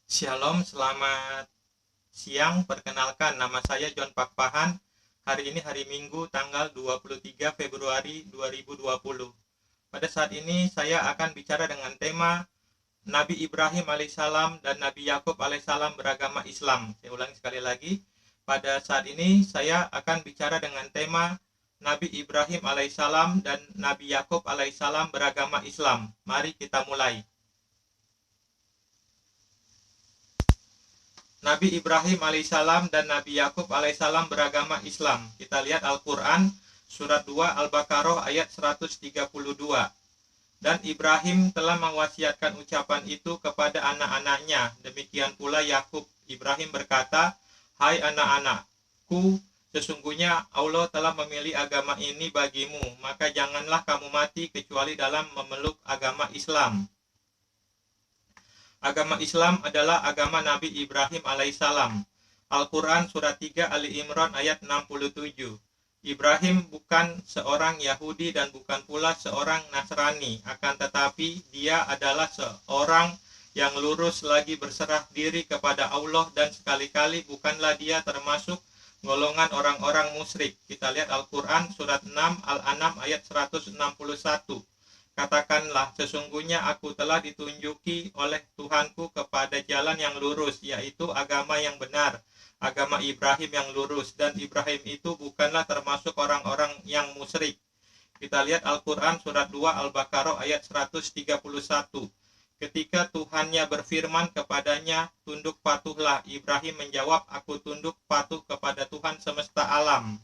Shalom, selamat siang. Perkenalkan, nama saya John Pakpahan. Hari ini hari Minggu, tanggal 23 Februari 2020. Pada saat ini saya akan bicara dengan tema Nabi Ibrahim alaihissalam dan Nabi Yakub alaihissalam beragama Islam. Saya ulangi sekali lagi. Pada saat ini saya akan bicara dengan tema Nabi Ibrahim alaihissalam dan Nabi Yakub alaihissalam beragama Islam. Mari kita mulai. Nabi Ibrahim alaihissalam dan Nabi Yakub alaihissalam beragama Islam. Kita lihat Al-Quran surat 2 Al-Baqarah ayat 132. Dan Ibrahim telah mewasiatkan ucapan itu kepada anak-anaknya. Demikian pula Yakub. Ibrahim berkata, "Hai anak-anakku, sesungguhnya Allah telah memilih agama ini bagimu, maka janganlah kamu mati kecuali dalam memeluk agama Islam." Agama Islam adalah agama Nabi Ibrahim alaihissalam. Al-Quran surat 3 Ali Imran ayat 67. Ibrahim bukan seorang Yahudi dan bukan pula seorang Nasrani, akan tetapi dia adalah seorang yang lurus lagi berserah diri kepada Allah, dan sekali-kali bukanlah dia termasuk golongan orang-orang musyrik. Kita lihat Al-Quran surat 6 Al-An'am ayat 161. Katakanlah, sesungguhnya aku telah ditunjuki oleh Tuhanku kepada jalan yang lurus, yaitu agama yang benar, agama Ibrahim yang lurus, dan Ibrahim itu bukanlah termasuk orang-orang yang musyrik. Kita lihat Al-Quran surat 2 Al-Baqarah ayat 131. Ketika Tuhannya berfirman kepadanya, tunduk patuhlah, Ibrahim menjawab, aku tunduk patuh kepada Tuhan semesta alam.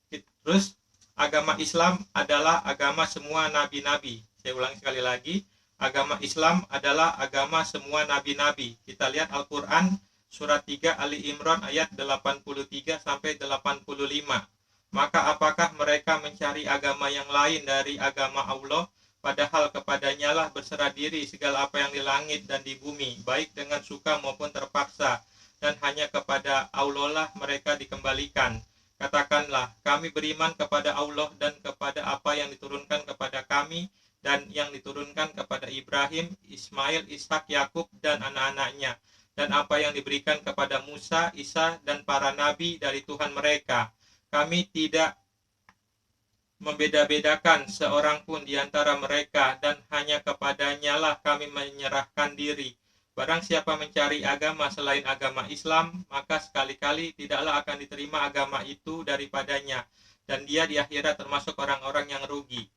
Terus, agama Islam adalah agama semua nabi-nabi. Saya ulangi sekali lagi. Agama Islam adalah agama semua nabi-nabi. Kita lihat Al-Quran surat 3 Ali Imran ayat 83 sampai 85. Maka apakah mereka mencari agama yang lain dari agama Allah, padahal kepadanya lah berserah diri segala apa yang di langit dan di bumi, baik dengan suka maupun terpaksa, dan hanya kepada Allah lah mereka dikembalikan. Katakanlah, kami beriman kepada Allah dan kepada apa yang diturunkan kepada kami dan yang diturunkan kepada Ibrahim, Ismail, Ishak, Yakub, dan anak-anaknya, dan apa yang diberikan kepada Musa, Isa, dan para nabi dari Tuhan mereka. Kami tidak membeda-bedakan seorang pun di antara mereka, dan hanya kepadanya lah kami menyerahkan diri. Barang siapa mencari agama selain agama Islam, maka sekali-kali tidaklah akan diterima agama itu daripadanya, dan dia di akhirat termasuk orang-orang yang rugi.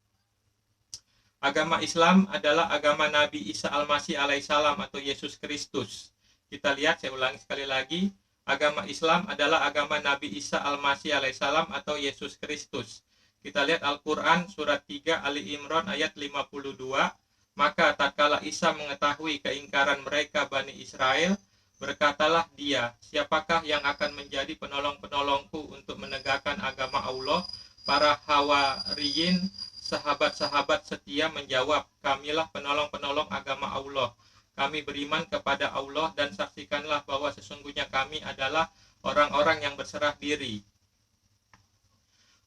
Agama Islam adalah agama Nabi Isa Al-Masih alaihissalam atau Yesus Kristus. Kita lihat, saya ulangi sekali lagi. Agama Islam adalah agama Nabi Isa Al-Masih alaihissalam atau Yesus Kristus. Kita lihat Al-Quran surat 3 Ali Imran ayat 52. Maka tatkala Isa mengetahui keingkaran mereka Bani Israel, berkatalah dia, siapakah yang akan menjadi penolong-penolongku untuk menegakkan agama Allah? Para Hawariyin, sahabat-sahabat setia menjawab, kamilah penolong-penolong agama Allah. Kami beriman kepada Allah dan saksikanlah bahwa sesungguhnya kami adalah orang-orang yang berserah diri.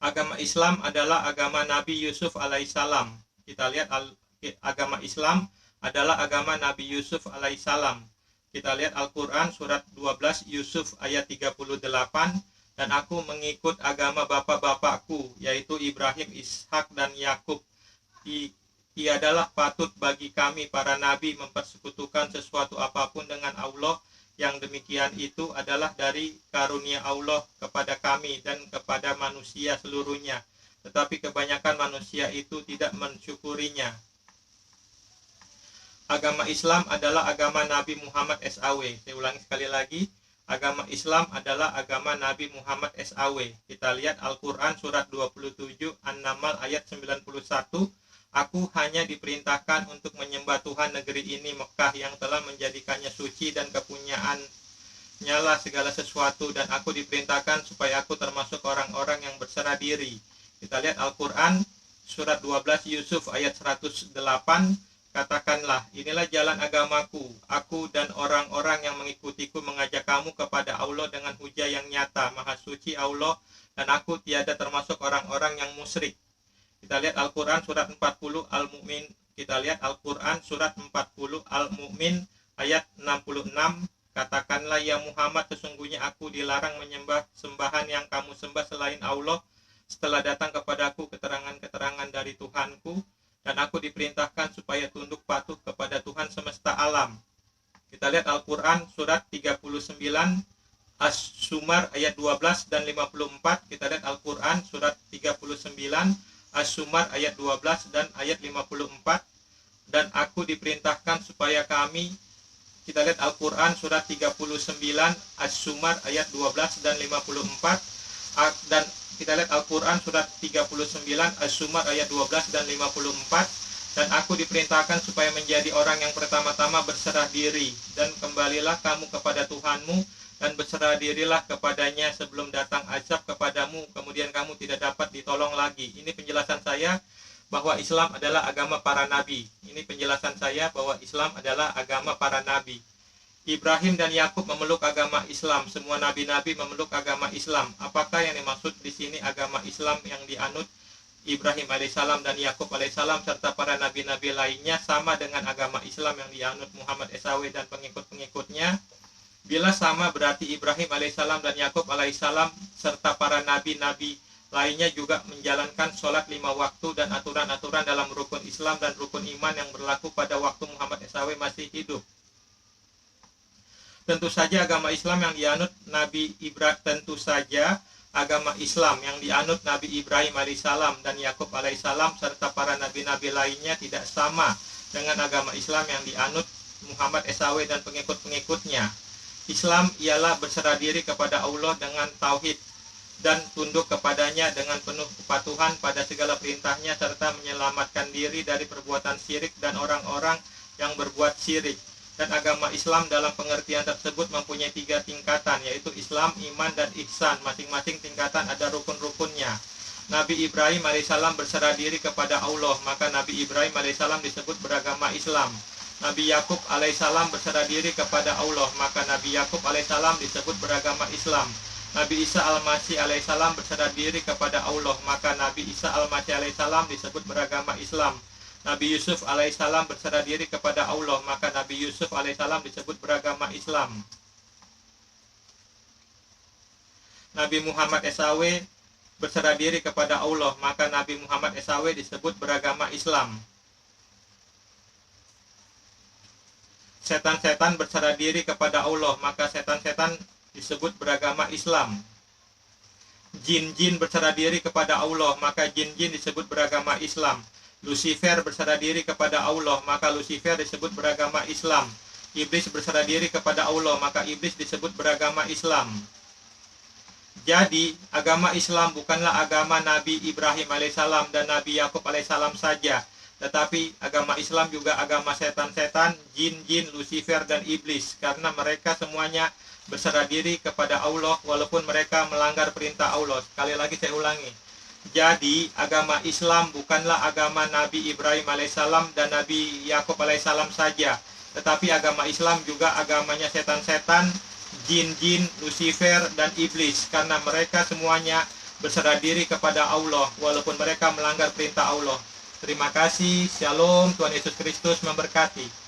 Agama Islam adalah agama Nabi Yusuf alaihissalam. Kita lihat agama Islam adalah agama Nabi Yusuf alaihissalam. Kita lihat Al-Quran surat 12 Yusuf ayat 38. Dan aku mengikut agama bapa-bapakku, yaitu Ibrahim, Ishak, dan Yakub. Tiadalah patut bagi kami para nabi mempersekutukan sesuatu apapun dengan Allah. Yang demikian itu adalah dari karunia Allah kepada kami dan kepada manusia seluruhnya. Tetapi kebanyakan manusia itu tidak mensyukurinya. Agama Islam adalah agama Nabi Muhammad SAW. Saya ulangi sekali lagi. Agama Islam adalah agama Nabi Muhammad SAW. Kita lihat Al-Quran surat 27 An-Naml ayat 91. Aku hanya diperintahkan untuk menyembah Tuhan negeri ini Mekah yang telah menjadikannya suci dan kepunyaannya lah segala sesuatu, dan aku diperintahkan supaya aku termasuk orang-orang yang berserah diri. Kita lihat Al-Quran surat 12 Yusuf ayat 108. Katakanlah, inilah jalan agamaku. Aku dan orang-orang yang mengikutiku mengajak kamu kepada Allah dengan hujah yang nyata. Maha suci Allah, dan aku tiada termasuk orang-orang yang musyrik. Kita lihat Al-Quran surat 40 Al-Mu'min. Kita lihat Al-Quran surat 40 Al-Mu'min Ayat 66, katakanlah ya Muhammad, sesungguhnya aku dilarang menyembah sembahan yang kamu sembah selain Allah setelah datang kepadaku keterangan-keterangan dari Tuhanku, dan aku diperintahkan supaya tunduk patuh kepada Tuhan semesta alam. Kita lihat Al-Quran surat 39 As-Sumar ayat 12 dan 54. Kita lihat Al-Quran surat 39 As-Sumar ayat 12 dan ayat 54. Dan aku diperintahkan supaya kami, kita lihat Al-Quran surat 39 As-Sumar ayat 12 dan 54. Dan kita lihat Al-Quran surat 39 As-Sumar ayat 12 dan 54. Dan aku diperintahkan supaya menjadi orang yang pertama-tama berserah diri, dan kembalilah kamu kepada Tuhanmu, dan berserah dirilah kepadanya sebelum datang azab kepadamu, kemudian kamu tidak dapat ditolong lagi. Ini penjelasan saya bahwa Islam adalah agama para nabi. Ini penjelasan saya bahwa Islam adalah agama para nabi. Ibrahim dan Yakub memeluk agama Islam. Semua nabi-nabi memeluk agama Islam. Apakah yang dimaksud di sini agama Islam yang dianut Ibrahim alaihissalam dan Yakub alaihissalam serta para nabi-nabi lainnya sama dengan agama Islam yang dianut Muhammad SAW dan pengikut-pengikutnya? Bila sama, berarti Ibrahim alaihissalam dan Yakub alaihissalam serta para nabi-nabi lainnya juga menjalankan sholat 5 waktu dan aturan-aturan dalam rukun Islam dan rukun iman yang berlaku pada waktu Muhammad SAW masih hidup. Tentu saja agama Islam yang dianut Nabi Ibrahim, tentu saja agama Islam yang dianut Nabi Ibrahim alaihissalam dan Yakub alaihissalam serta para nabi-nabi lainnya tidak sama dengan agama Islam yang dianut Muhammad SAW dan pengikut-pengikutnya. Islam ialah berserah diri kepada Allah dengan tauhid dan tunduk kepadanya dengan penuh kepatuhan pada segala perintahnya serta menyelamatkan diri dari perbuatan syirik dan orang-orang yang berbuat syirik. Dan agama Islam dalam pengertian tersebut mempunyai 3 tingkatan, yaitu Islam, iman, dan ihsan. Masing-masing tingkatan ada rukun-rukunnya. Nabi Ibrahim alaihissalam berserah diri kepada Allah, maka Nabi Ibrahim alaihissalam disebut beragama Islam. Nabi Yakub alaihissalam berserah diri kepada Allah, maka Nabi Yakub alaihissalam disebut beragama Islam. Nabi Isa al-Masih alaihissalam berserah diri kepada Allah, maka Nabi Isa al-Masih alaihissalam disebut beragama Islam. Nabi Yusuf alaihissalam berserah diri kepada Allah, maka Nabi Yusuf alaihissalam disebut beragama Islam. Nabi Muhammad SAW berserah diri kepada Allah, maka Nabi Muhammad SAW disebut beragama Islam. Setan-setan berserah diri kepada Allah, maka setan-setan disebut beragama Islam. Jin-jin berserah diri kepada Allah, maka jin-jin disebut beragama Islam. Lucifer berserah diri kepada Allah, maka Lucifer disebut beragama Islam. Iblis berserah diri kepada Allah, maka iblis disebut beragama Islam. Jadi, agama Islam bukanlah agama Nabi Ibrahim alaihissalam dan Nabi Yakub alaihissalam saja, tetapi agama Islam juga agama setan-setan, jin-jin, Lucifer, dan iblis, karena mereka semuanya berserah diri kepada Allah walaupun mereka melanggar perintah Allah. Sekali lagi saya ulangi. Jadi agama Islam bukanlah agama Nabi Ibrahim alaihissalam dan Nabi Yakub alaihissalam saja, tetapi agama Islam juga agamanya setan-setan, jin-jin, Lucifer, dan iblis, karena mereka semuanya berserah diri kepada Allah walaupun mereka melanggar perintah Allah. Terima kasih. Shalom. Tuhan Yesus Kristus memberkati.